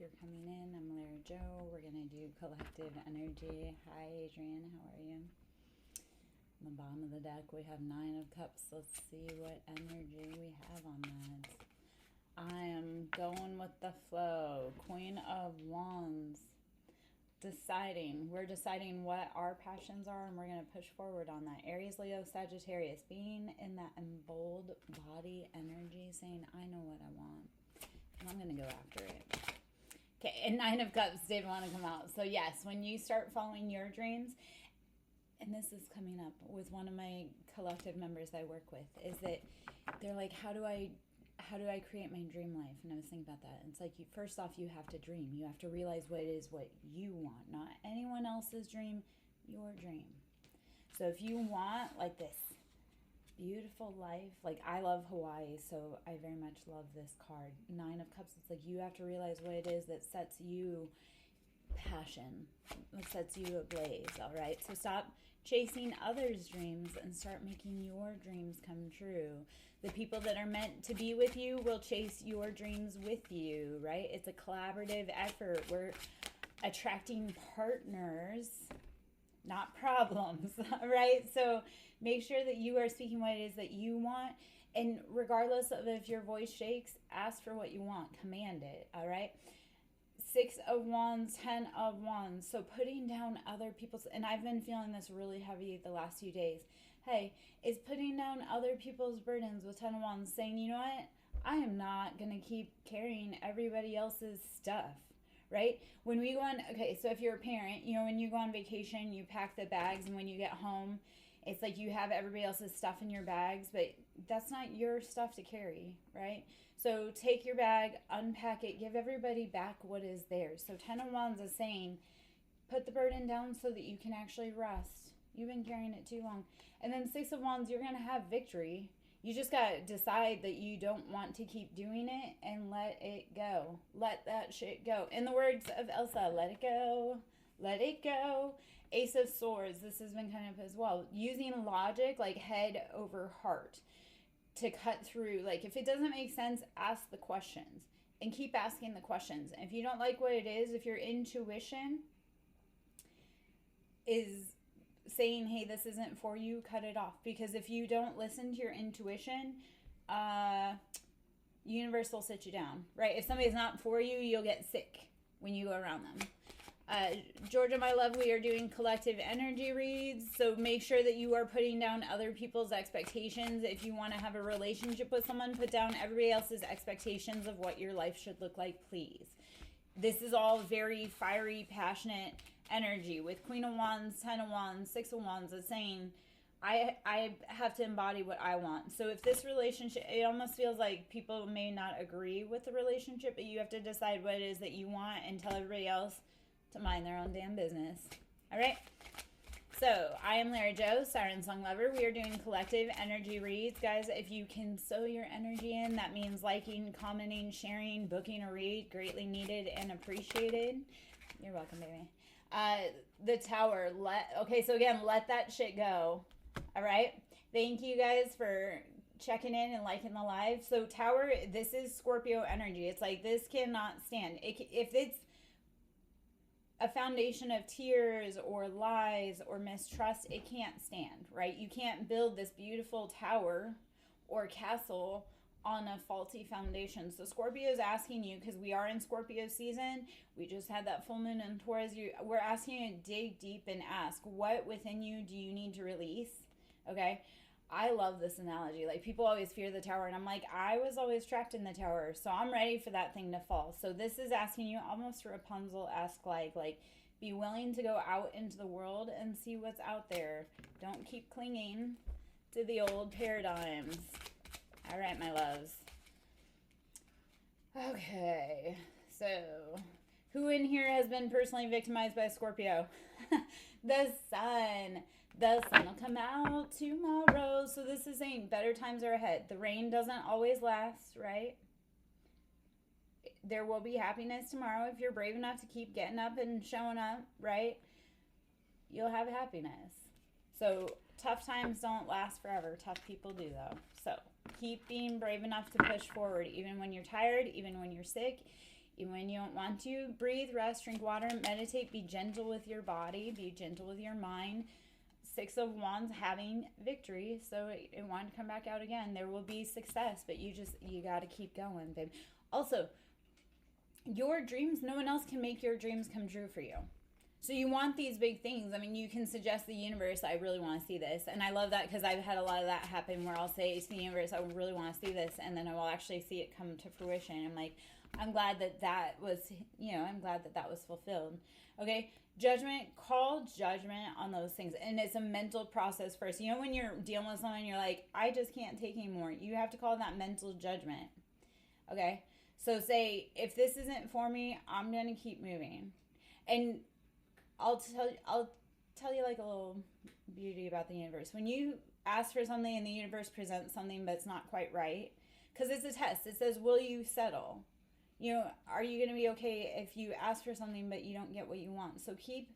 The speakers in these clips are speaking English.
you're coming in, I'm Lara Joe. We're going to do collective energy. Hi, Adrian. How are you? On the bottom of the deck, we have Nine of Cups. Let's see what energy we have on that. I am going with the flow. Queen of Wands. We're deciding what our passions are, and we're going to push forward on that. Aries, Leo, Sagittarius, being in that emboldened body energy, saying, I know what I want, and I'm going to go after it. Okay, and Nine of Cups did want to come out. So yes, when you start following your dreams, and this is coming up with one of my collective members I work with, is that they're like, how do I create my dream life? And I was thinking about that. And it's like, first off, you have to dream. You have to realize what it is what you want, not anyone else's dream, your dream. So if you want like this beautiful life, like I love Hawaii, so I very much love this card. Nine of Cups, it's like you have to realize what it is that sets you passion, what sets you ablaze, all right? So stop chasing others' dreams and start making your dreams come true. The people that are meant to be with you will chase your dreams with you, right? It's a collaborative effort. We're attracting partners, not problems, right? So make sure that you are speaking what it is that you want. And regardless of if your voice shakes, ask for what you want. Command it, all right? Six of Wands, 10 of Wands. So putting down other people's, and I've been feeling this really heavy the last few days. Hey, is putting down other people's burdens with 10 of Wands, saying, you know what? I am not going to keep carrying everybody else's stuff, right? When we go on, okay, so if you're a parent, you know, when you go on vacation, you pack the bags, and when you get home, it's like you have everybody else's stuff in your bags, but that's not your stuff to carry, right? So take your bag, unpack it, give everybody back what is theirs. So 10 of Wands is saying, put the burden down so that you can actually rest. You've been carrying it too long. And then 6 of Wands, you're going to have victory. You just got to decide that you don't want to keep doing it and let it go. Let that shit go. In the words of Elsa, let it go. Let it go. Ace of Swords, this has been kind of as well. Using logic, like head over heart, to cut through. Like if it doesn't make sense, ask the questions and keep asking the questions. And if you don't like what it is, if your intuition is saying, hey, this isn't for you, cut it off. Because if you don't listen to your intuition, universe will sit you down, right? If somebody's not for you, you'll get sick when you go around them. Georgia, my love, we are doing collective energy reads, so make sure that you are putting down other people's expectations. If you want to have a relationship with someone, put down everybody else's expectations of what your life should look like, please. This is all very fiery, passionate energy. With Queen of Wands, 10 of Wands, 6 of Wands, it's saying, I have to embody what I want. So if this relationship, it almost feels like people may not agree with the relationship, but you have to decide what it is that you want and tell everybody else to mind their own damn business. All right. So I am Lara Joe, Siren Song Lover. We are doing collective energy reads. Guys, if you can sow your energy in, that means liking, commenting, sharing, booking a read. Greatly needed and appreciated. You're welcome, baby. The Tower. Okay, so again, let that shit go. All right. Thank you guys for checking in and liking the live. So Tower, this is Scorpio energy. It's like, this cannot stand. If it's a foundation of tears or lies or mistrust, it can't stand, right? You can't build this beautiful tower or castle on a faulty foundation. So Scorpio is asking you, because we are in Scorpio season, we just had that full moon in Taurus, we're asking you to dig deep and ask, what within you do you need to release? Okay, I love this analogy. Like, people always fear the tower, and I'm like, I was always trapped in the tower, so I'm ready for that thing to fall. So this is asking you, almost Rapunzel-esque, like be willing to go out into the world and see what's out there. Don't keep clinging to the old paradigms. All right, my loves. Okay, so who in here has been personally victimized by Scorpio? The sun. The sun will come out tomorrow. So this is saying better times are ahead. The rain doesn't always last, right? There will be happiness tomorrow if you're brave enough to keep getting up and showing up, right? You'll have happiness. So tough times don't last forever. Tough people do, though. So keep being brave enough to push forward, even when you're tired, even when you're sick, Even when you don't want to, breathe, rest, drink water, meditate, be gentle with your body, be gentle with your mind. Six of Wands, having victory, so it wanted to come back out again. There will be success, but you got to keep going, babe. Also, your dreams, no one else can make your dreams come true for you. So you want these big things. I mean, you can suggest the universe, I really want to see this. And I love that because I've had a lot of that happen where I'll say to the universe, I really want to see this. And then I will actually see it come to fruition. I'm like, I'm glad that was, I'm glad that was fulfilled. Okay. Judgment, call judgment on those things. And it's a mental process first. You know, when you're dealing with someone, you're like, I just can't take anymore. You have to call that mental judgment. Okay. So say, if this isn't for me, I'm going to keep moving. And I'll tell you like a little beauty about the universe. When you ask for something and the universe presents something but it's not quite right, because it's a test. It says, will you settle? Are you going to be okay if you ask for something but you don't get what you want? So keep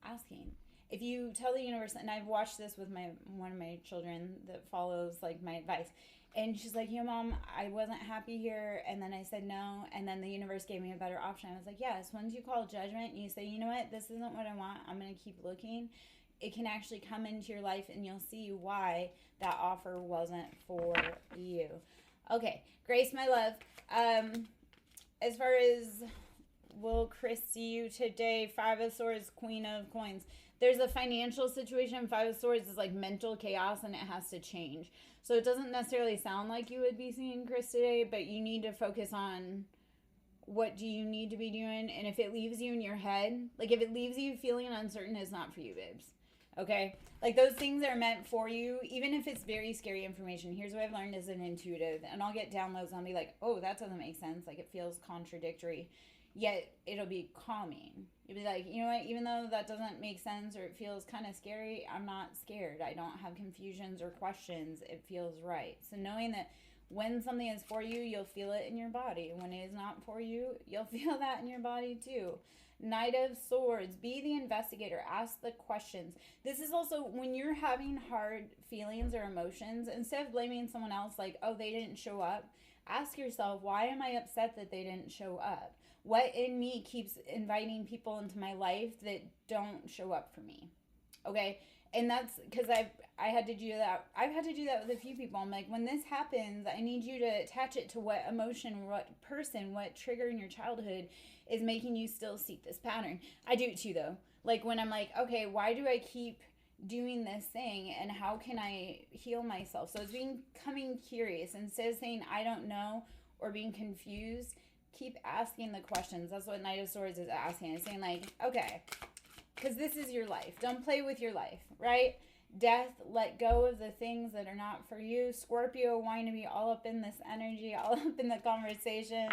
asking. If you tell the universe, and I've watched this with one of my children that follows like my advice, and she's like, Mom, I wasn't happy here, and then I said no, and then the universe gave me a better option. I was like, yes, once you call judgment and you say, you know what, this isn't what I want, I'm going to keep looking, it can actually come into your life and you'll see why that offer wasn't for you. Okay, Grace, my love, as far as will Chris see you today, Five of Swords, Queen of Coins, there's a financial situation. Five of Swords is like mental chaos and it has to change. So it doesn't necessarily sound like you would be seeing Chris today, but you need to focus on what do you need to be doing. And if it leaves you in your head, like if it leaves you feeling uncertain, it's not for you, babes. Okay? Like those things are meant for you, even if it's very scary information. Here's what I've learned as an intuitive. And I'll get downloads and I'll be like, oh, that doesn't make sense. Like it feels contradictory. Yet it'll be calming. You'll be like, you know what, even though that doesn't make sense or it feels kind of scary, I'm not scared. I don't have confusions or questions. It feels right. So knowing that when something is for you, you'll feel it in your body. When it is not for you, you'll feel that in your body too. Knight of Swords, be the investigator. Ask the questions. This is also when you're having hard feelings or emotions, instead of blaming someone else like, oh, they didn't show up, ask yourself, why am I upset that they didn't show up? What in me keeps inviting people into my life that don't show up for me? Okay? And that's because I had to do that. I've had to do that with a few people. I'm like, when this happens, I need you to attach it to what emotion, what person, what trigger in your childhood is making you still seek this pattern. I do it too, though. Like when I'm like, okay, why do I keep doing this thing and how can I heal myself? So it's becoming curious. Instead of saying, I don't know, or being confused, keep asking the questions. That's what Knight of Swords is asking. It's saying like, okay, because this is your life. Don't play with your life, right? Death, let go of the things that are not for you. Scorpio, wanting to be all up in this energy, all up in the conversation.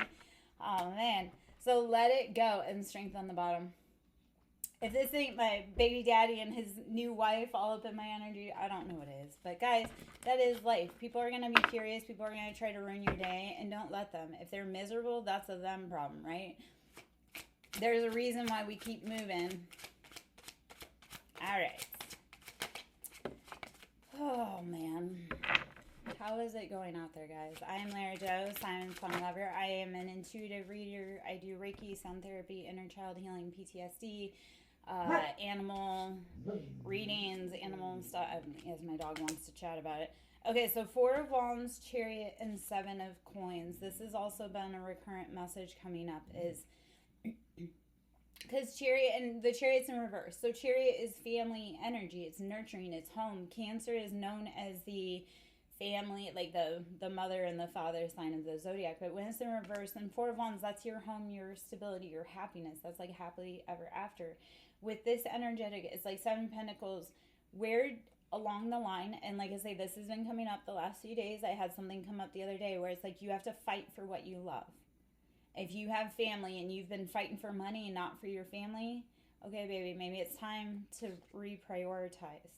Oh, man. So let it go and strength on the bottom. If this ain't my baby daddy and his new wife all up in my energy, I don't know what it is. But guys, that is life. People are going to be curious. People are going to try to ruin your day. And don't let them. If they're miserable, that's a them problem, right? There's a reason why we keep moving. All right. Oh, man. How is it going out there, guys? I am Lara Joe, Simon's Song Lover. I am an intuitive reader. I do Reiki, sound therapy, inner child healing, PTSD, animal readings, animal stuff, as my dog wants to chat about it. Okay, so Four of Wands, Chariot, and Seven of Coins. This has also been a recurrent message coming up is because Chariot, and the Chariot's in reverse. So Chariot is family energy. It's nurturing. It's home. Cancer is known as the family, like the mother and the father sign of the zodiac. But when it's in reverse, then Four of Wands, that's your home, your stability, your happiness. That's like happily ever after. With this energetic, it's like Seven of Pentacles. Where along the line, and like I say, this has been coming up the last few days. I had something come up the other day where it's like you have to fight for what you love. If you have family and you've been fighting for money and not for your family, okay, baby, maybe it's time to reprioritize,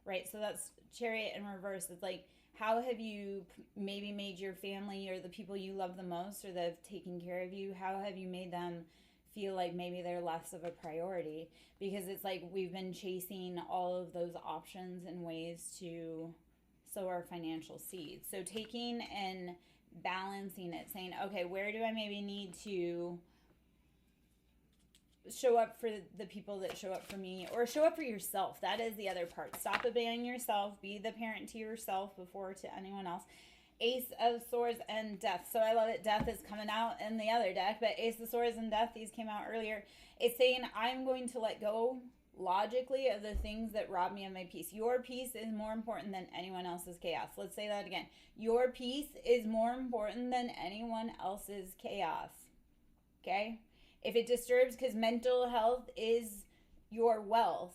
right? So that's Chariot in reverse. It's like, how have you maybe made your family or the people you love the most or that have taken care of you, how have you made them feel like maybe they're less of a priority? Because it's like we've been chasing all of those options and ways to sow our financial seeds. So taking and balancing it, saying, okay, where do I maybe need to show up for the people that show up for me, or show up for yourself. That is the other part. Stop abandoning yourself. Be the parent to yourself before to anyone else. Ace of Swords and Death. So I love it. Death is coming out in the other deck, but Ace of Swords and Death, these came out earlier. It's saying I'm going to let go logically of the things that rob me of my peace. Your peace is more important than anyone else's chaos. Let's say that again. Your peace is more important than anyone else's chaos. Okay? If it disturbs, because mental health is your wealth.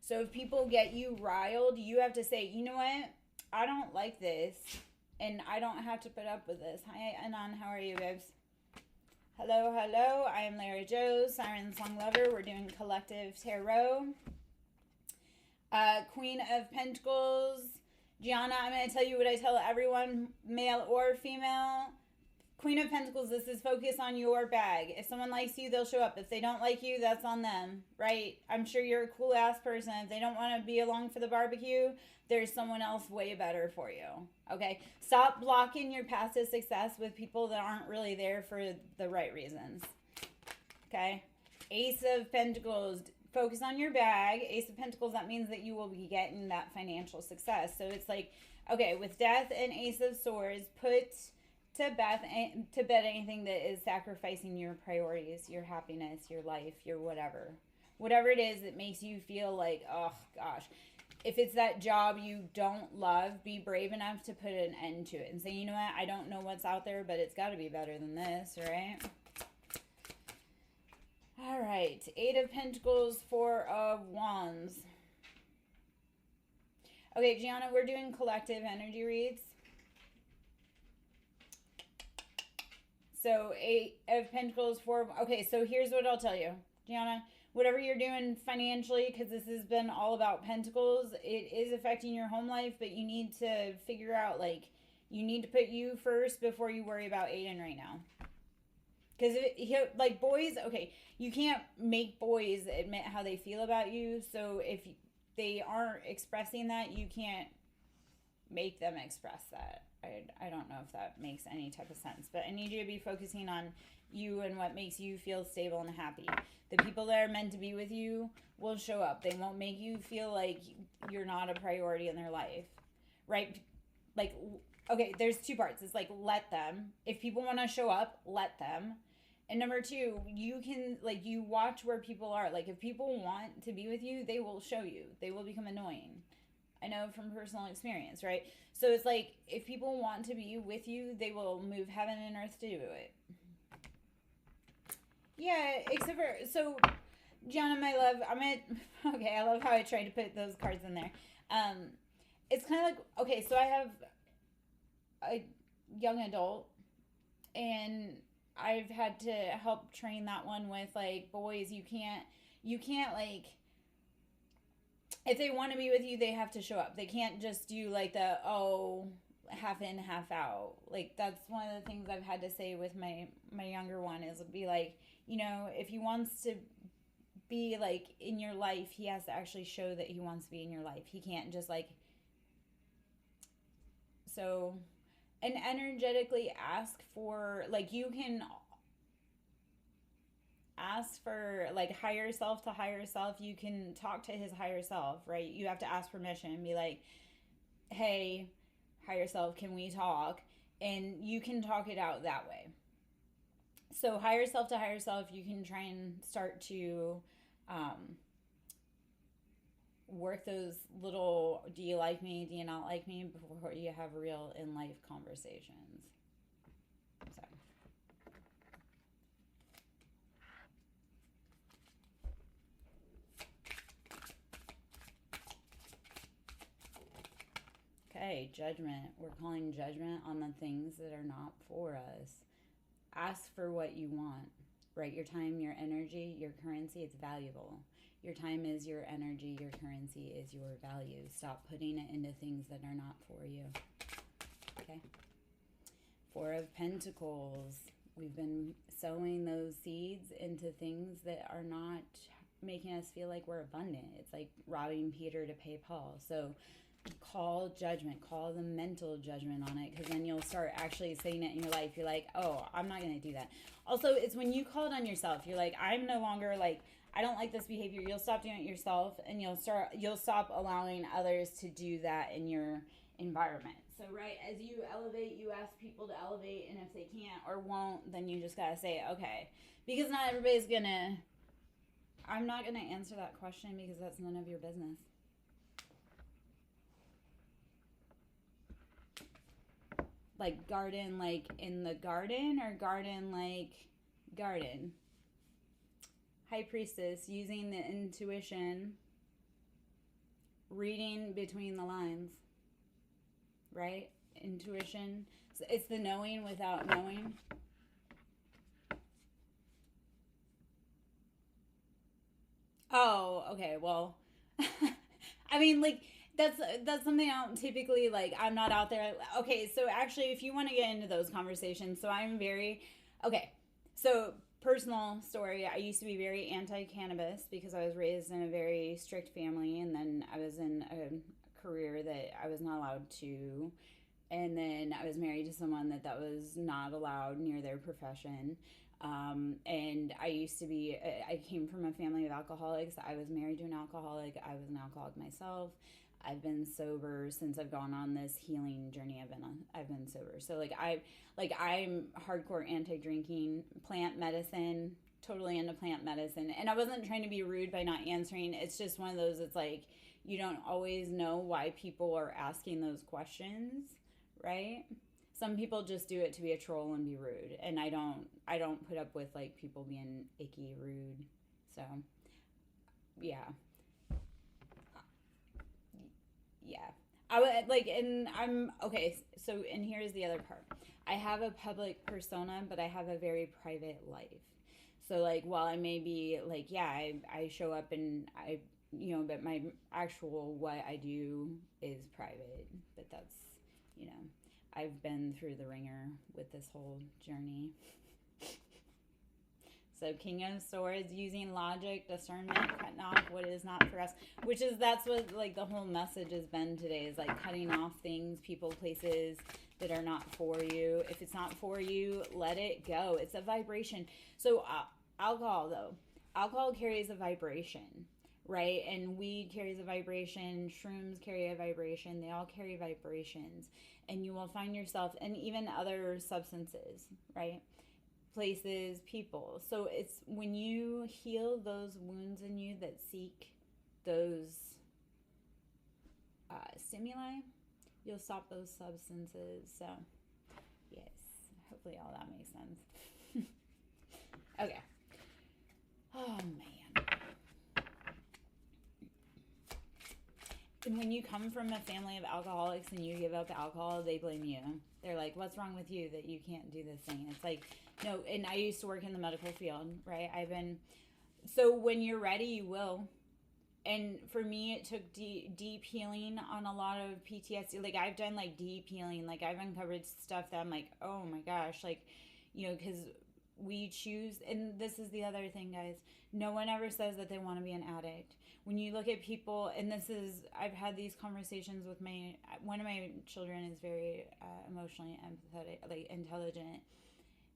So if people get you riled, you have to say, you know what? I don't like this, and I don't have to put up with this. Hi, Anon. How are you, babes? Hello, hello. I am Lara Joe, Siren Song Lover. We're doing Collective Tarot. Queen of Pentacles. Gianna, I'm going to tell you what I tell everyone, male or female. Queen of Pentacles, this is focus on your bag. If someone likes you, they'll show up. If they don't like you, that's on them, right? I'm sure you're a cool-ass person. If they don't want to be along for the barbecue, there's someone else way better for you, okay? Stop blocking your passive success with people that aren't really there for the right reasons, okay? Ace of Pentacles, focus on your bag. Ace of Pentacles, that means that you will be getting that financial success. So it's like, okay, with Death and Ace of Swords, put to bed anything that is sacrificing your priorities, your happiness, your life, your whatever it is that makes you feel like, oh gosh. If it's that job you don't love, be brave enough to put an end to it and say, you know what, I don't know what's out there, but it's got to be better than this, right? All right, Eight of Pentacles, Four of Wands. Okay, Gianna, we're doing collective energy reads. So Eight of Pentacles, okay, so here's what I'll tell you, Gianna. Whatever you're doing financially, because this has been all about pentacles, it is affecting your home life, but you need to figure out, like, you need to put you first before you worry about Aiden right now. Because, like, boys, okay, you can't make boys admit how they feel about you, so if they aren't expressing that, you can't make them express that. I don't know if that makes any type of sense, but I need you to be focusing on you and what makes you feel stable and happy. The people that are meant to be with you will show up. They won't make you feel like you're not a priority in their life, right? Like, okay, there's two parts. It's like, let them. If people want to show up, let them. And number two, you can, like, you watch where people are. Like, if people want to be with you, they will show you. They will become annoying. I know from personal experience, right? So it's like, if people want to be with you, they will move heaven and earth to do it. Yeah, except for, so, Gianna, my love, okay, I love how I tried to put those cards in there. It's kind of like, okay, so I have a young adult, and I've had to help train that one with, like, boys, you can't, like, if they want to be with you, they have to show up. They can't just do, like, the, oh, half in, half out. Like, that's one of the things I've had to say with my younger one is be like, you know, if he wants to be, like, in your life, he has to actually show that he wants to be in your life. He can't just, like, so, and energetically ask for, like, you can ask for, like, higher self to higher self. You can talk to his higher self, right? You have to ask permission and be like, hey, higher self, can we talk? And you can talk it out that way. So higher self to higher self, you can try and start to work those little, do you like me, do you not like me, before you have real in-life conversations. So. Okay, judgment. We're calling judgment on the things that are not for us. Ask for what you want, right? Your time, your energy, your currency, it's valuable. Your time is your energy, your currency is your value. Stop putting it into things that are not for you. Okay? Four of Pentacles. We've been sowing those seeds into things that are not making us feel like we're abundant. It's like robbing Peter to pay Paul. So call judgment, call the mental judgment on it, because then you'll start actually saying it in your life. You're like, oh, I'm not going to do that. Also, it's when you call it on yourself. You're like, I'm no longer like, I don't like this behavior. You'll stop doing it yourself, and you'll stop allowing others to do that in your environment. So right as you elevate, you ask people to elevate, and if they can't or won't, then you just gotta say okay, because not everybody's gonna. I'm not gonna answer that question because that's none of your business. Like garden, like in the garden, or garden like garden. High Priestess, using the intuition, reading between the lines, right? Intuition. So it's the knowing without knowing. Oh, okay. Well, I mean, like that's something I don't typically like. I'm not out there. Okay, so actually, if you want to get into those conversations, so I'm very okay. So personal story. I used to be very anti-cannabis because I was raised in a very strict family, and then I was in a career that I was not allowed to, and then I was married to someone that was not allowed near their profession. And I used to be, I came from a family of alcoholics. I was married to an alcoholic. I was an alcoholic myself. I've been sober since I've gone on this healing journey. I've been sober. So I'm hardcore anti-drinking, plant medicine, totally into plant medicine. And I wasn't trying to be rude by not answering. It's just one of those, it's like, you don't always know why people are asking those questions, right? Some people just do it to be a troll and be rude, and I don't put up with like people being icky, rude. So yeah, yeah. I would like, and I'm okay. So, and here's the other part. I have a public persona, but I have a very private life. So like, while I may be like, yeah, I show up and but my actual what I do is private. But that's, you know, I've been through the ringer with this whole journey. So King of Swords, using logic, discernment, cutting off what is not for us, that's what like the whole message has been today, is like cutting off things, people, places that are not for you. If it's not for you, let it go. It's a vibration. So alcohol carries a vibration, right? And weed carries a vibration, shrooms carry a vibration, they all carry vibrations. And you will find yourself, and even other substances, right? Places, people. So it's when you heal those wounds in you that seek those stimuli, you'll stop those substances. So, yes, hopefully all that makes sense. Okay. Oh, man. And when you come from a family of alcoholics and you give up alcohol, they blame you. They're like, what's wrong with you that you can't do this thing? It's like, no. And I used to work in the medical field, right? So when you're ready, you will. And for me, it took deep healing on a lot of PTSD. Like, I've done like deep healing. Like, I've uncovered stuff that I'm like, oh my gosh, like, because we choose. And this is the other thing, guys. No one ever says that they want to be an addict. When you look at people, and I've had these conversations with one of my children is very emotionally empathetic, like intelligent,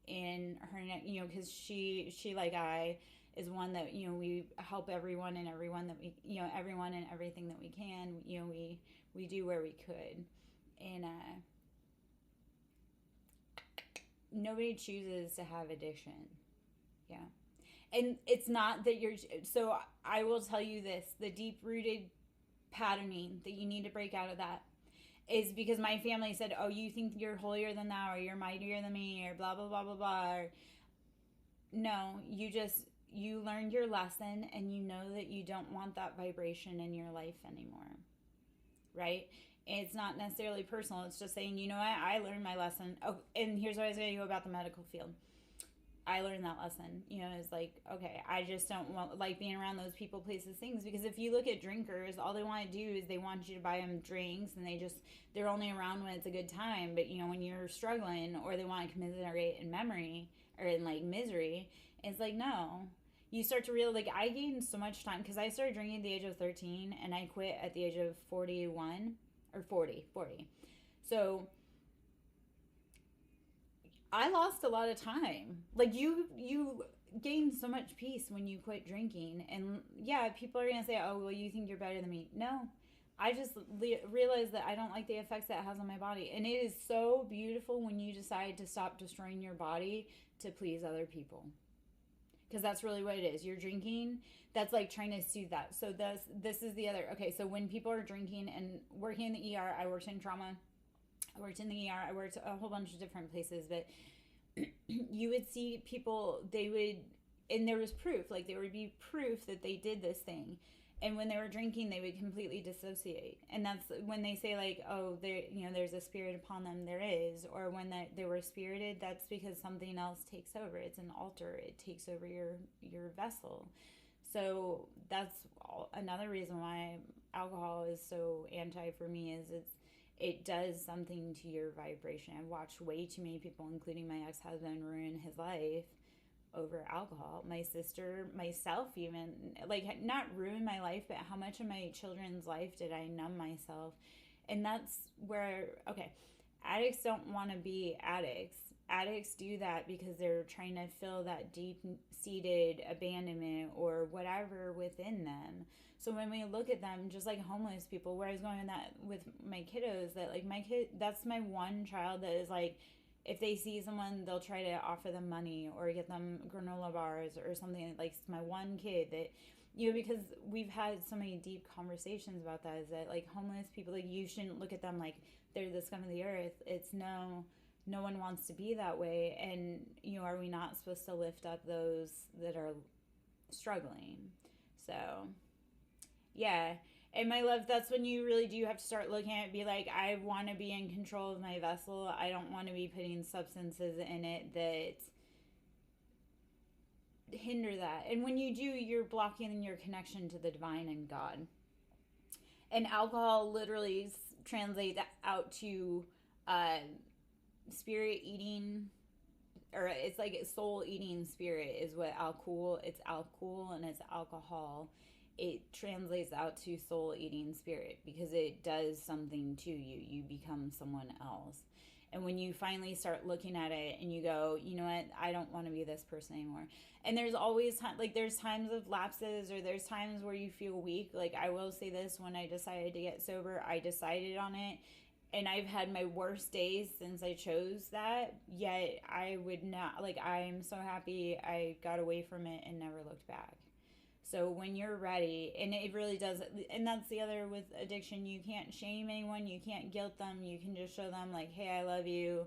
and her, because she like I is one that, we help everyone and everyone that we, everyone and everything that we can, we do where we could, and nobody chooses to have addiction, yeah. And it's not that so I will tell you this, the deep-rooted patterning that you need to break out of that is because my family said, oh, you think you're holier than thou, or you're mightier than me, or blah, blah, blah, blah, blah. Or, no, you learned your lesson, and you know that you don't want that vibration in your life anymore, right? It's not necessarily personal. It's just saying, you know what, I learned my lesson. Oh, and here's what I was going to go about the medical field. I learned that lesson, it's like, okay, I just don't want like being around those people, places, things, because if you look at drinkers, all they want to do is they want you to buy them drinks, and they're only around when it's a good time. But when you're struggling, or they want to commiserate in memory or in like misery, it's like, no. You start to realize, like, I gained so much time because I started drinking at the age of 13 and I quit at the age of 41. or 40. So I lost a lot of time. Like you gain so much peace when you quit drinking. And yeah, people are going to say, oh, well, you think you're better than me. No, I just realized that I don't like the effects that it has on my body. And it is so beautiful when you decide to stop destroying your body to please other people. Because that's really what it is. You're drinking, that's like trying to soothe that. So this is the other, okay, so when people are drinking and working in the ER, I worked in trauma, I worked in the ER, I worked a whole bunch of different places, but you would see people, and there was proof, like there would be proof that they did this thing. And when they were drinking, they would completely dissociate. And that's when they say like, oh, there's a spirit upon them. There is. Or when they were spirited, that's because something else takes over. It's an altar. It takes over your vessel. So that's another reason why alcohol is so anti for me, is it does something to your vibration. I've watched way too many people, including my ex-husband, ruin his life over alcohol. My sister, myself even, like, not ruin my life, but how much of my children's life did I numb myself? And that's where, okay, addicts don't want to be addicts. Addicts do that because they're trying to fill that deep-seated abandonment or whatever within them. So when we look at them, just like homeless people, where I was going with that with my kiddos, that like my kid, that's my one child that is like, if they see someone, they'll try to offer them money or get them granola bars or something. Like, it's my one kid that, because we've had so many deep conversations about that, is that like homeless people, like, you shouldn't look at them like they're the scum of the earth. It's no one wants to be that way. And, are we not supposed to lift up those that are struggling? So, yeah. And my love, that's when you really do have to start looking at it, be like, I want to be in control of my vessel. I don't want to be putting substances in it that hinder that. And when you do, you're blocking your connection to the divine and God. And alcohol literally translates out to spirit eating, or it's like soul eating spirit is what alcohol, it's alcohol and it's alcohol. It translates out to soul eating spirit because it does something to you. You become someone else. And when you finally start looking at it and you go, you know what, I don't want to be this person anymore. And there's always time, like there's times of lapses, or there's times where you feel weak. Like, I will say this, when I decided to get sober, I decided on it. And I've had my worst days since I chose that. Yet I would not, like, I'm so happy I got away from it and never looked back. So when you're ready, and it really does, and that's the other with addiction, you can't shame anyone, you can't guilt them, you can just show them like, hey, I love you,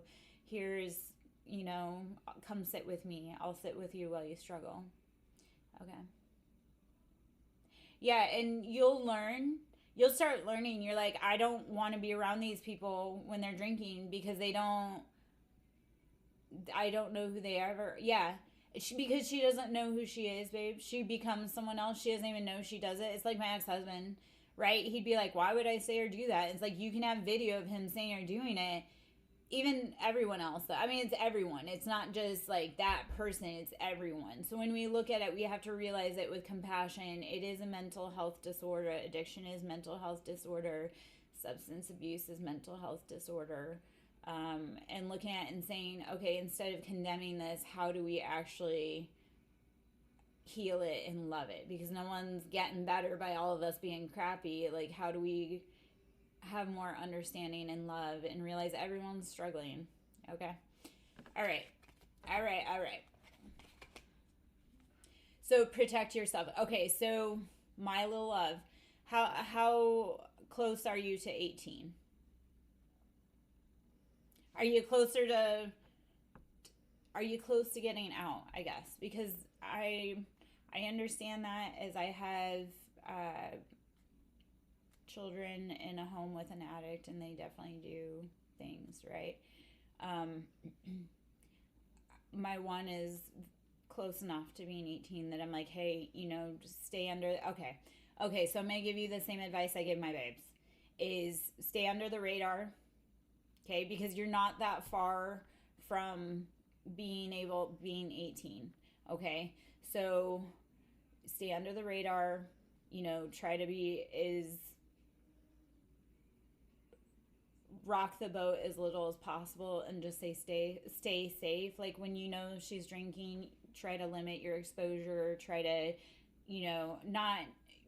here's, come sit with me, I'll sit with you while you struggle. Okay. Yeah, and you'll start learning, you're like, I don't want to be around these people when they're drinking because I don't know who they ever, yeah. Because she doesn't know who she is, babe. She becomes someone else. She doesn't even know she does it. It's like my ex-husband, right? He'd be like, why would I say or do that? It's like, you can have video of him saying or doing it. Even everyone else. I mean, it's everyone. It's not just like that person. It's everyone. So when we look at it, we have to realize that with compassion, it is a mental health disorder. Addiction is mental health disorder. Substance abuse is mental health disorder. And looking at it and saying, okay, instead of condemning this, how do we actually heal it and love it? Because no one's getting better by all of us being crappy. Like, how do we have more understanding and love and realize everyone's struggling? Okay. All right. So protect yourself. Okay, so my little love, how close are you to 18? Are you close to getting out, I guess? Because I understand that, as I have children in a home with an addict, and they definitely do things, right? My one is close enough to being 18 that I'm like, hey, just stay under, okay, so I'm going to give you the same advice I give my babes, is stay under the radar. Okay, because you're not that far from being 18. Okay, so stay under the radar. Try to be as rock the boat as little as possible and just say stay safe. Like when you know she's drinking, try to limit your exposure, try to, not,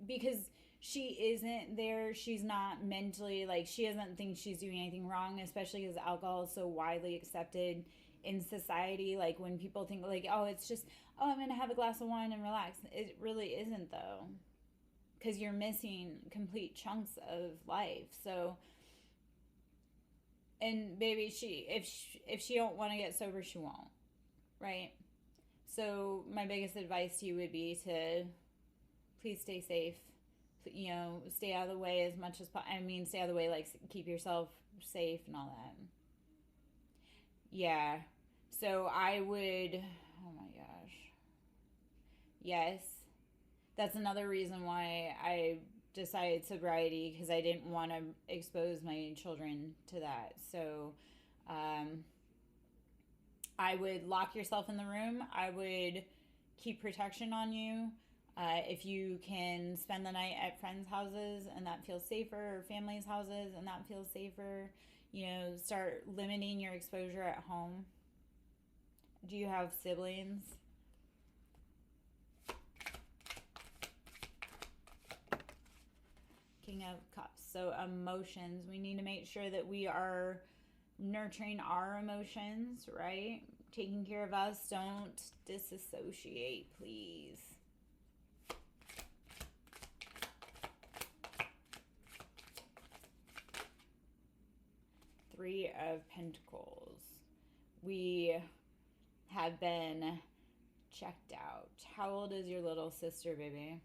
because she isn't there, she's not mentally, like she doesn't think she's doing anything wrong, especially because alcohol is so widely accepted in society. Like when people think like, oh, it's just, oh, I'm gonna have a glass of wine and relax, it really isn't though, because you're missing complete chunks of life. So, and baby, if she don't want to get sober, she won't, right? So my biggest advice to you would be to please stay safe. Stay out of the way as much as stay out of the way, like keep yourself safe and all that. Yeah. So I would, oh my gosh. Yes. That's another reason why I decided sobriety, because I didn't want to expose my children to that. So I would lock yourself in the room. I would keep protection on you. If you can spend the night at friends' houses and that feels safer, or families' houses and that feels safer, start limiting your exposure at home. Do you have siblings? King of Cups. So emotions. We need to make sure that we are nurturing our emotions, right? Taking care of us. Don't disassociate, please. Three of Pentacles. We have been checked out. How old is your little sister, baby?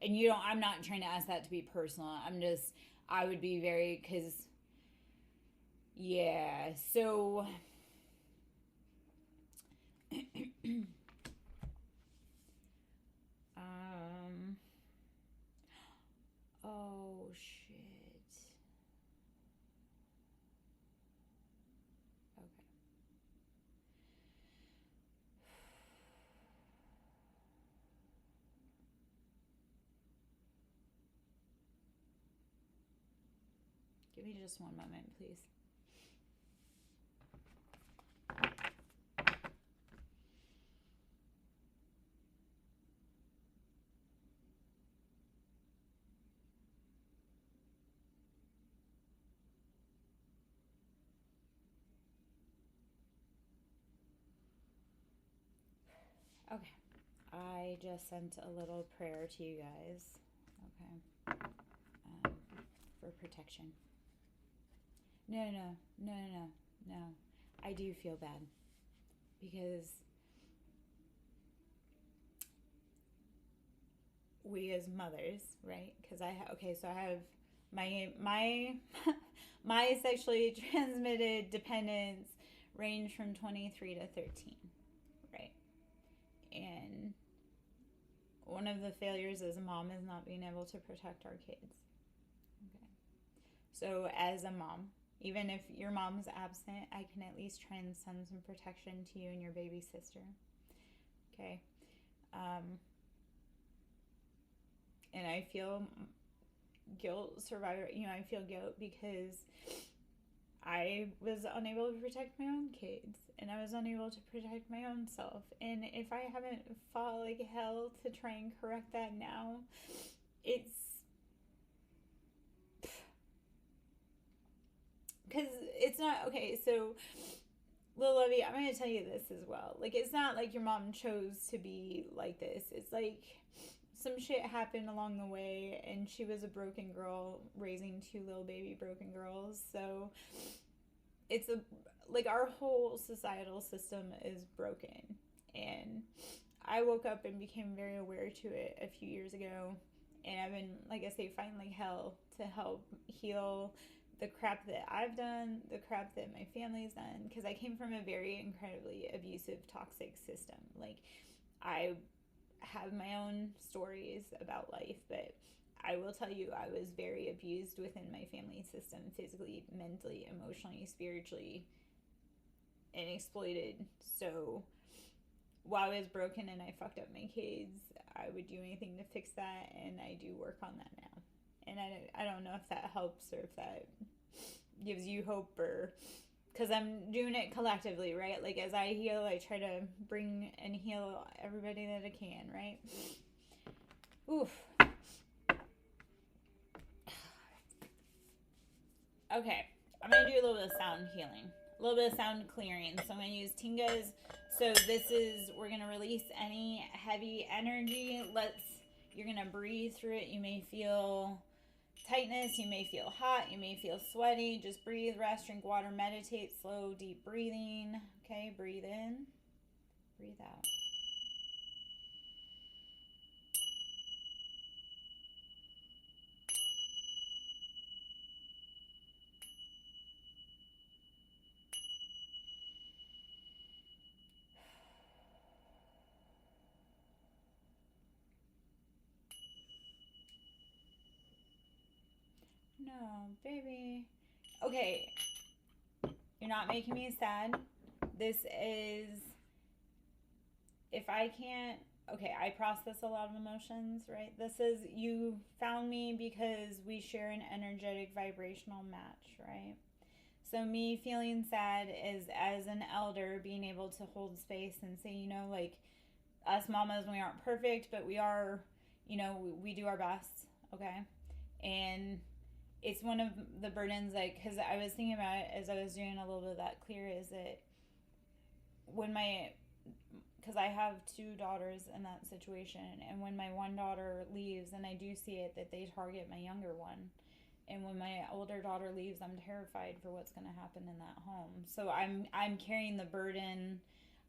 And I'm not trying to ask that to be personal. I would be very, because, yeah, so, oh, shit. Okay. Give me just one moment, please. Okay. I just sent a little prayer to you guys. Okay. For protection. No. I do feel bad because we as mothers, right? Because I have my my sexually transmitted dependents range from 23 to 13, right? And one of the failures as a mom is not being able to protect our kids. Okay. So as a mom, even if your mom's absent, I can at least try and send some protection to you and your baby sister. Okay. And I feel guilt, survivor, I feel guilt because I was unable to protect my own kids, and I was unable to protect my own self. And if I haven't fought like hell to try and correct that now, it's because it's not okay. So, Lil Lovey, I'm going to tell you this as well. Like, it's not like your mom chose to be like this. It's like some shit happened along the way, and she was a broken girl raising two little baby broken girls. So it's like our whole societal system is broken. And I woke up and became very aware to it a few years ago. And I've been, like I say, fighting like hell to help heal the crap that I've done, the crap that my family's done, because I came from a very incredibly abusive, toxic system. Like, I have my own stories about life, but I will tell you, I was very abused within my family system, physically, mentally, emotionally, spiritually, and exploited. So while I was broken and I fucked up my kids, I would do anything to fix that, and I do work on that now. And I don't know if that helps or if that gives you hope, or because I'm doing it collectively, right? Like as I heal, I try to bring and heal everybody that I can, right? Oof. Okay, I'm going to do a little bit of sound healing, a little bit of sound clearing. So I'm going to use Tingas. So this is, we're going to release any heavy energy. You're going to breathe through it. You may feel tightness, you may feel hot, you may feel sweaty. Just breathe, rest, drink water, meditate, slow, deep breathing. Okay, breathe in, breathe out. No, baby. Okay, you're not making me sad. This is, if I can't, okay, I process a lot of emotions, right? This is, you found me because we share an energetic vibrational match, right? So me feeling sad is, as an elder, being able to hold space and say, you know, like, us mamas, we aren't perfect, but we are, you know, we do our best, okay? And it's one of the burdens, like, because I was thinking about it as I was doing a little bit of that clear, is that when because I have two daughters in that situation, and when my one daughter leaves, and I do see it, that they target my younger one, and when my older daughter leaves, I'm terrified for what's going to happen in that home. So I'm carrying the burden.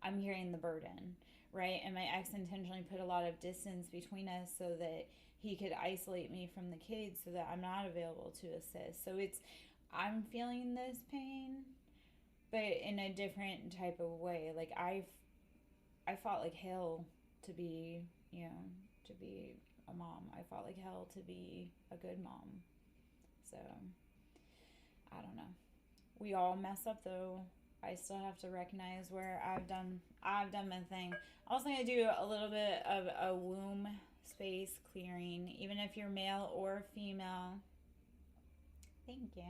I'm carrying the burden, right? And my ex intentionally put a lot of distance between us so that he could isolate me from the kids, so that I'm not available to assist. So I'm feeling this pain, but in a different type of way. Like I fought like hell to be, you know, to be a mom. I fought like hell to be a good mom. So I don't know. We all mess up though. I still have to recognize where I've done my thing. I'm also gonna do a little bit of a womb space clearing, even if you're male or female. Thank you.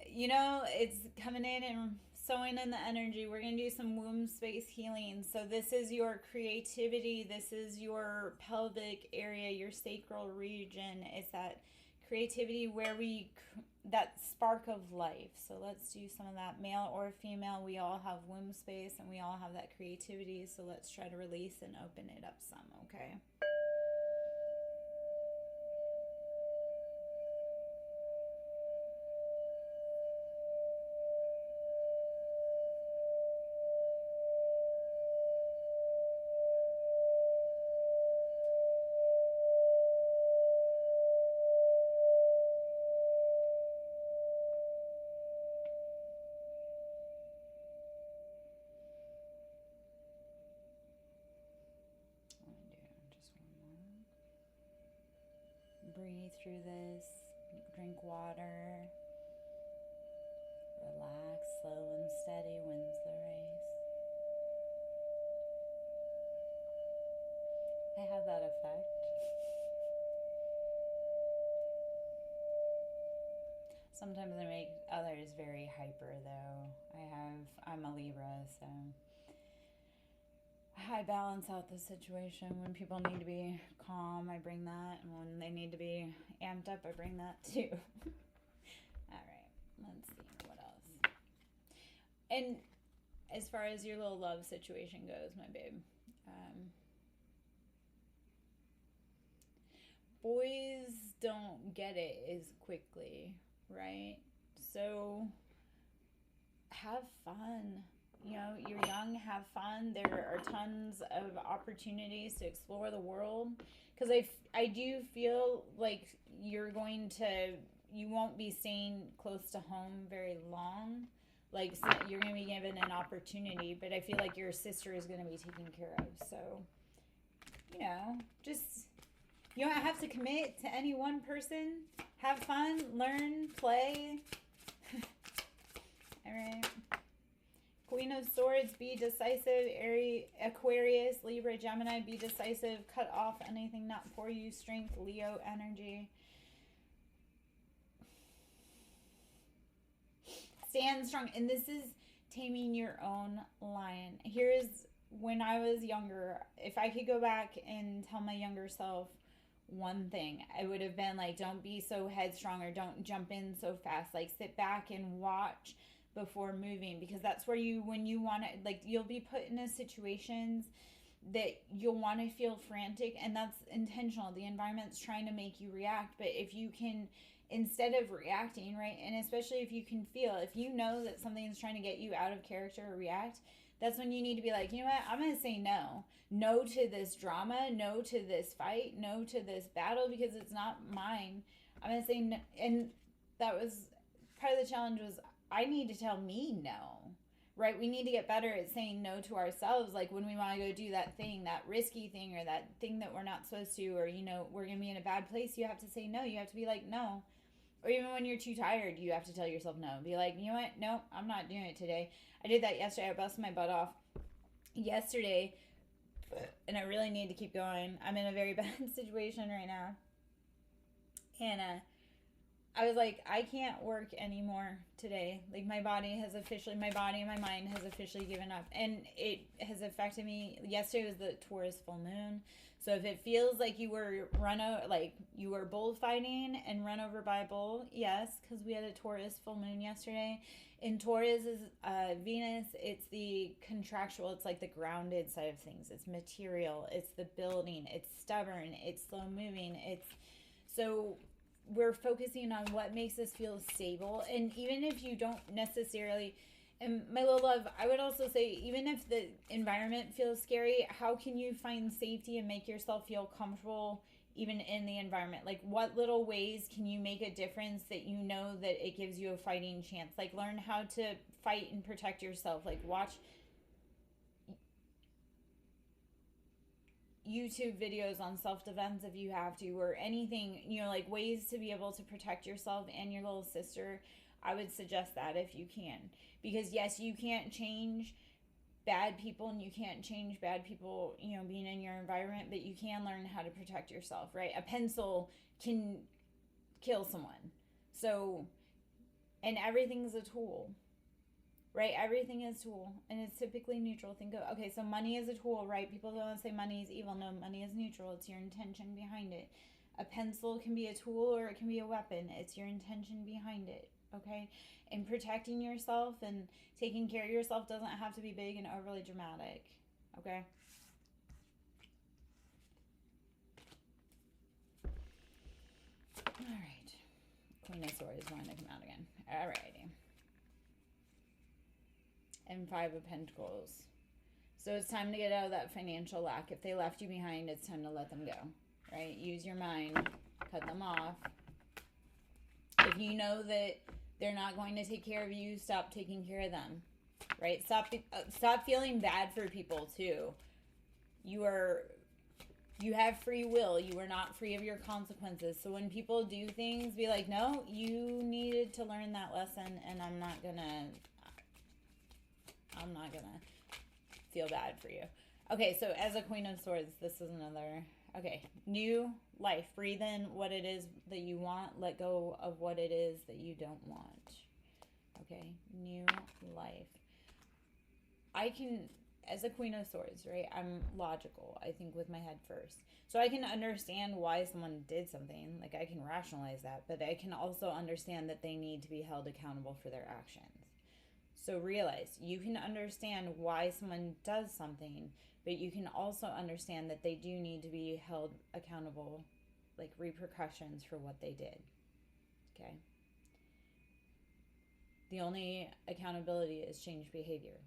You know, it's coming in and sewing in the energy. We're going to do some womb space healing. So this is your creativity. This is your pelvic area, your sacral region. It's that creativity where that spark of life. So let's do some of that. Male or female, we all have womb space and we all have that creativity. So let's try to release and open it up some, okay? Breathe through this, drink water, relax, slow and steady wins the race. I have that effect. Sometimes I make others very hyper though. I'm a Libra, so I balance out the situation. When people need to be calm, I bring that. And when they need to be amped up, I bring that too. All right, let's see what else. And as far as your little love situation goes, my babe, boys don't get it as quickly, right? So have fun. You know, you're young, have fun. There are tons of opportunities to explore the world. Because I do feel like you won't be staying close to home very long. Like, so you're going to be given an opportunity, but I feel like your sister is going to be taken care of. So, you know, just, you don't have to commit to any one person. Have fun, learn, play. All right. Queen of Swords, be decisive. Aquarius, Libra, Gemini, be decisive. Cut off anything not for you. Strength, Leo energy. Stand strong. And this is taming your own lion. Here's when I was younger. If I could go back and tell my younger self one thing, I would have been like, don't be so headstrong, or don't jump in so fast. Like, sit back and watch before moving, because that's where when you want to, like, you'll be put in situations that you'll want to feel frantic, and that's intentional. The environment's trying to make you react, but if you can, instead of reacting, right, and especially if you can feel, if you know that something's trying to get you out of character or react, that's when you need to be like, you know what, I'm going to say no. No to this drama, no to this fight, no to this battle, because it's not mine. I'm going to say no. And that was part of the challenge, was I need to tell me no, right? We need to get better at saying no to ourselves. Like when we want to go do that thing, that risky thing, or that thing that we're not supposed to, or, you know, we're going to be in a bad place, you have to say no. You have to be like, no. Or even when you're too tired, you have to tell yourself no. Be like, you know what? No, I'm not doing it today. I did that yesterday. I busted my butt off yesterday, and I really need to keep going. I'm in a very bad situation right now. And I was like, I can't work anymore today. Like, my body and my mind has officially given up. And it has affected me. Yesterday was the Taurus full moon. So if it feels like you were you were bullfighting and run over by a bull, yes, because we had a Taurus full moon yesterday. In Taurus is Venus. It's the contractual. It's like the grounded side of things. It's material. It's the building. It's stubborn. It's slow moving. So we're focusing on what makes us feel stable. And even if you don't necessarily, and my little love, I would also say, even if the environment feels scary, how can you find safety and make yourself feel comfortable even in the environment? Like, what little ways can you make a difference that you know that it gives you a fighting chance? Like, learn how to fight and protect yourself. Like, watch YouTube videos on self-defense if you have to, or anything, you know, like ways to be able to protect yourself and your little sister. I would suggest that if you can, because yes, you can't change bad people, and you can't change bad people, you know, being in your environment, but you can learn how to protect yourself, right? A pencil can kill someone. So, and everything's a tool, right? Everything is tool, and it's typically neutral. Think of, okay, so money is a tool, right? People don't say money is evil. No, money is neutral. It's your intention behind it. A pencil can be a tool, or it can be a weapon. It's your intention behind it, okay? And protecting yourself and taking care of yourself doesn't have to be big and overly dramatic, okay? All right. Queen of Swords wanting to come out again. All righty. And Five of Pentacles. So it's time to get out of that financial lack. If they left you behind, it's time to let them go, right? Use your mind. Cut them off. If you know that they're not going to take care of you, stop taking care of them, right? Stop feeling bad for people too. You have free will. You are not free of your consequences. So when people do things, be like, no, you needed to learn that lesson, and I'm not gonna feel bad for you. Okay, so as a Queen of Swords, this is another, okay, new life. Breathe in what it is that you want. Let go of what it is that you don't want. Okay, new life. I can, as a Queen of Swords, right, I'm logical. I think with my head first. So I can understand why someone did something. Like, I can rationalize that, but I can also understand that they need to be held accountable for their actions. So realize, you can understand why someone does something, but you can also understand that they do need to be held accountable, like repercussions for what they did. Okay? The only accountability is change behavior.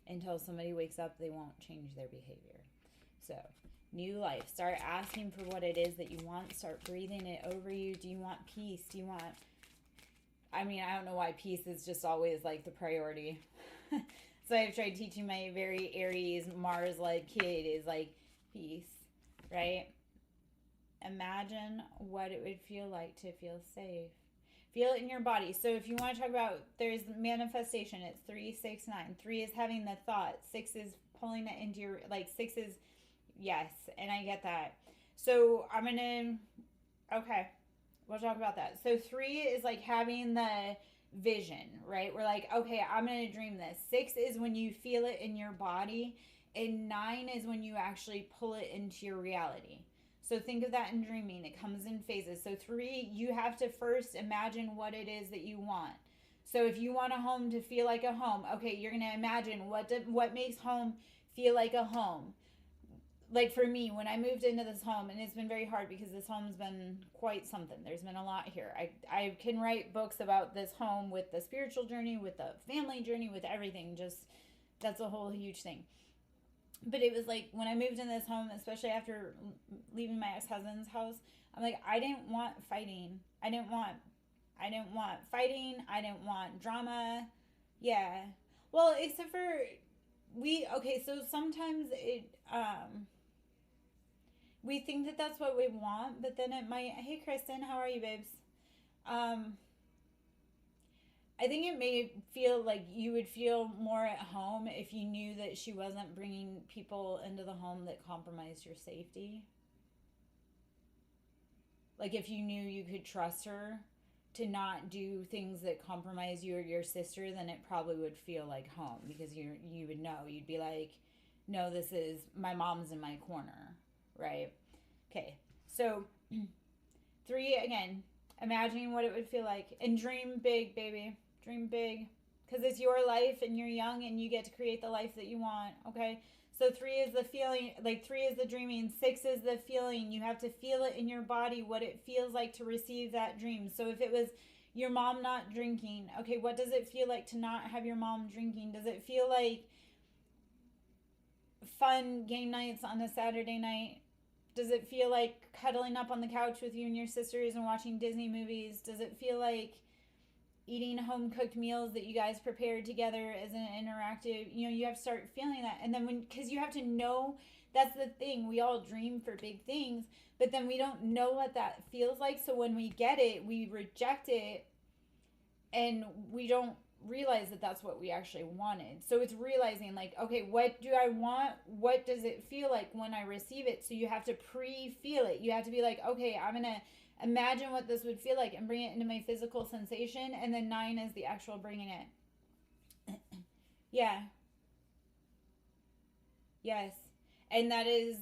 Until somebody wakes up, they won't change their behavior. So, new life. Start asking for what it is that you want. Start breathing it over you. Do you want peace? Do you want... I mean, I don't know why peace is just always like the priority. So I've tried teaching my very Aries, Mars-led kid is like peace, right? Imagine what it would feel like to feel safe. Feel it in your body. So if you want to talk about, there's manifestation, it's 3, 6, 9. 3 is having the thought. 6 is pulling it into your, like 6 is, yes, and I get that. So I'm going to, okay, we'll talk about that. So 3 is like having the vision, right? We're like, okay, I'm going to dream this. 6 is when you feel it in your body, and 9 is when you actually pull it into your reality. So think of that in dreaming. It comes in phases. So 3, you have to first imagine what it is that you want. So if you want a home to feel like a home, okay, you're going to imagine what makes home feel like a home. Like for me, when I moved into this home, and it's been very hard because this home's been quite something. There's been a lot here. I can write books about this home with the spiritual journey, with the family journey, with everything. Just, that's a whole huge thing. But it was like when I moved in this home, especially after leaving my ex-husband's house, I'm like, I didn't want fighting. I didn't want fighting. I didn't want drama. Yeah. Well, except for so sometimes we think that that's what we want, but then it might, hey Kristen, how are you, babes? I think it may feel like you would feel more at home if you knew that she wasn't bringing people into the home that compromised your safety. Like if you knew you could trust her to not do things that compromise you or your sister, then it probably would feel like home, because you would know. You'd be like, no, this is, my mom's in my corner, right? Okay, so 3, again, imagining what it would feel like, and dream big, baby. Dream big, because it's your life and you're young and you get to create the life that you want. Okay, so 3 is the feeling, like 3 is the dreaming, 6 is the feeling. You have to feel it in your body, what it feels like to receive that dream. So if it was your mom not drinking, okay, what does it feel like to not have your mom drinking? Does it feel like fun game nights on a Saturday night? Does it feel like cuddling up on the couch with you and your sisters and watching Disney movies? Does it feel like eating home-cooked meals that you guys prepared together as an interactive, you have to start feeling that. And then because you have to know, that's the thing, we all dream for big things, but then we don't know what that feels like. So when we get it, we reject it, and we don't realize that that's what we actually wanted. So it's realizing, like, okay, what do I want? What does it feel like when I receive it? So you have to pre-feel it. You have to be like, okay, I'm going to imagine what this would feel like and bring it into my physical sensation. And then 9 is the actual bringing it. Yeah. Yes. And that is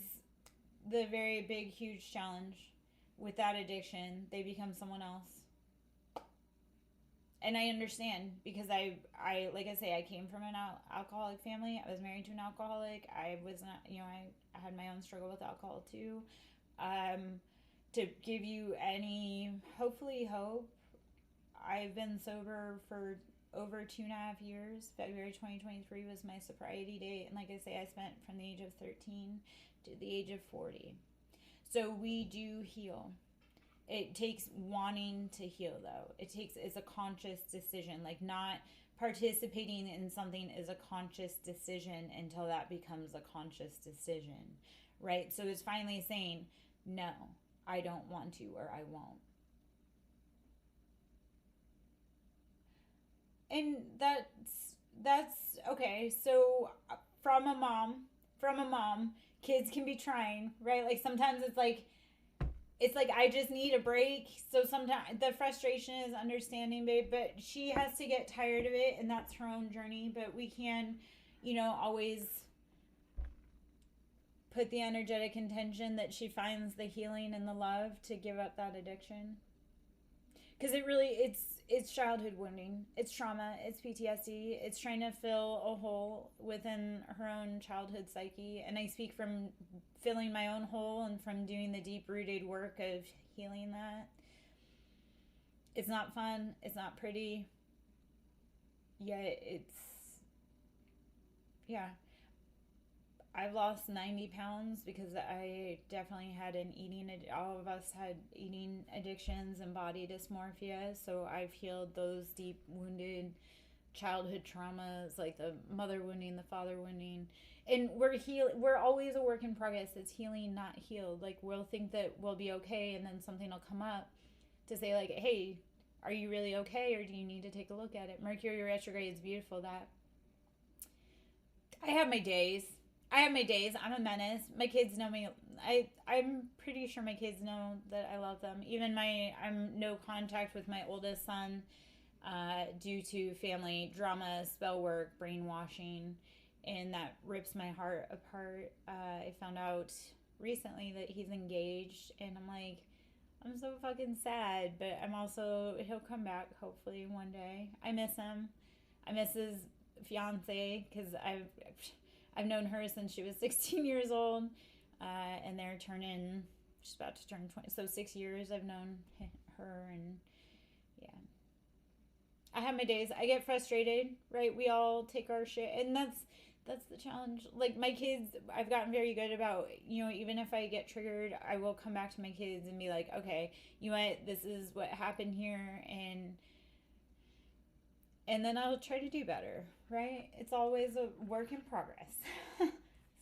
the very big, huge challenge with that addiction. They become someone else. And I understand, because I like I say, I came from an alcoholic family. I was married to an alcoholic. I was not, I had my own struggle with alcohol too. To give you any, hopefully hope, I've been sober for over 2.5 years. February 2023 was my sobriety date. And like I say, I spent from the age of 13 to the age of 40. So we do heal. It takes wanting to heal, though. It's a conscious decision. Like, not participating in something is a conscious decision until that becomes a conscious decision, right? So it's finally saying, no, I don't want to, or I won't. And that's okay. So from a mom, kids can be trying, right? Like sometimes it's like I just need a break. So sometimes the frustration is understanding, babe, but she has to get tired of it, and that's her own journey. But we can, always put the energetic intention that she finds the healing and the love to give up that addiction. Because it's childhood wounding, it's trauma, it's PTSD, it's trying to fill a hole within her own childhood psyche. And I speak from filling my own hole and from doing the deep-rooted work of healing that. It's not fun, it's not pretty, yet yeah. I've lost 90 pounds because I definitely had all of us had eating addictions and body dysmorphia. So I've healed those deep wounded childhood traumas, like the mother wounding, the father wounding. And we're always a work in progress. It's healing, not healed. Like, we'll think that we'll be okay, and then something will come up to say, like, hey, Are you really okay, or do you need to take a look at it? Mercury retrograde is beautiful. That I have my days. I'm a menace. My kids know me. I'm pretty sure my kids know that I love them. Even I'm no contact with my oldest son due to family drama, spell work, brainwashing, and that rips my heart apart. I found out recently that he's engaged, and I'm like, I'm so fucking sad, but I'm also, he'll come back hopefully one day. I miss him. I miss his fiance because I've known her since she was 16 years old, and she's about to turn 20. So 6 years I've known her, and yeah, I have my days. I get frustrated, right? We all take our shit, and that's the challenge. Like my kids, I've gotten very good about, even if I get triggered, I will come back to my kids and be like, okay, you know what, this is what happened here, and then I'll try to do better, right? It's always a work in progress.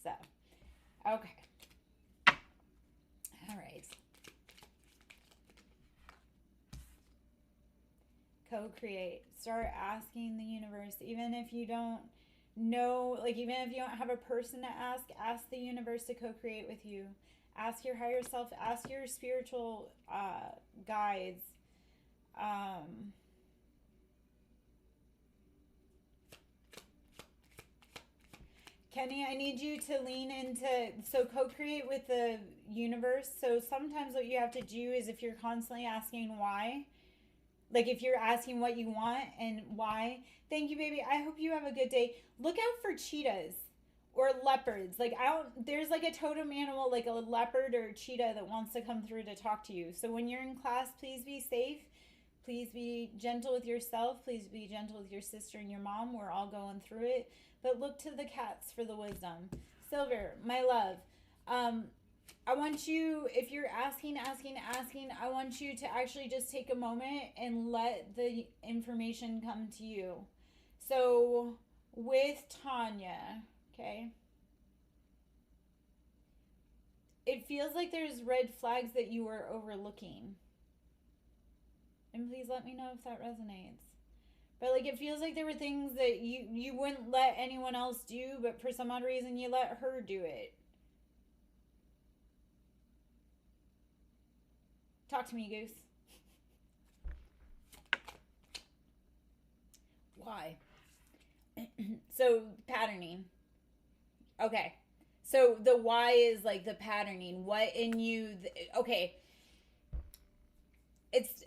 So, okay. All right. Co-create. Start asking the universe, even if you don't know, like even if you don't have a person to ask the universe to co-create with you. Ask your higher self, ask your spiritual guides. Kenny, I need you to lean into, so co-create with the universe. So sometimes what you have to do is, if you're constantly asking why, like if you're asking what you want and why, thank you, baby, I hope you have a good day. Look out for cheetahs or leopards. Like there's like a totem animal, like a leopard or a cheetah that wants to come through to talk to you. So when you're in class, please be safe. Please be gentle with yourself. Please be gentle with your sister and your mom. We're all going through it. But look to the cats for the wisdom. Silver, my love. I want you, if you're asking, I want you to actually just take a moment and let the information come to you. So with Tanya, okay, it feels like there's red flags that you are overlooking. And please let me know if that resonates. But like it feels like there were things that you wouldn't let anyone else do, but for some odd reason you let her do it. Talk to me, Goose. Why? So patterning. Okay. So the why is like the patterning. What in you? Okay. It's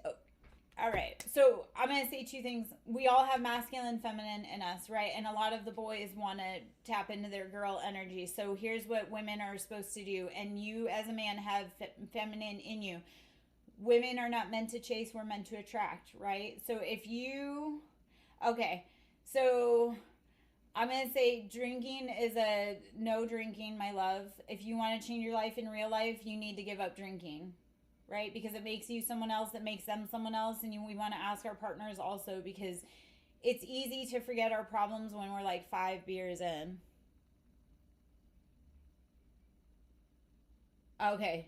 all right. So I'm going to say two things. We all have masculine, feminine in us, right? And a lot of the boys want to tap into their girl energy. So here's what women are supposed to do. And you as a man have feminine in you. Women are not meant to chase. We're meant to attract, right? So if you, okay. So I'm going to say drinking is a no drinking, my love. If you want to change your life in real life, you need to give up drinking. Right? Because it makes you someone else, that makes them someone else. And we want to ask our partners also, because it's easy to forget our problems when we're like 5 beers in. Okay.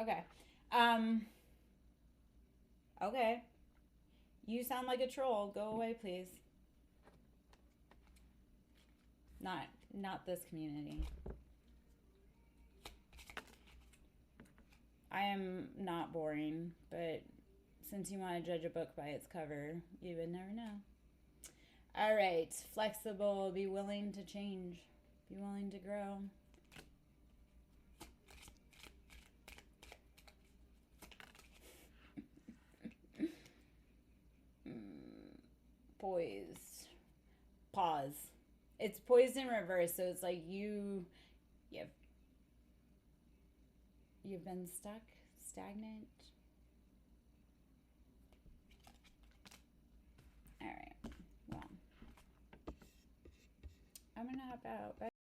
Okay. Okay. You sound like a troll. Go away, please. Not this community. I am not boring, but since you want to judge a book by its cover, you would never know. All right, flexible, be willing to change, be willing to grow. Poised. Pause. It's poised in reverse, so it's like you've been stuck, stagnant. All right. Well, I'm gonna hop out. Bye.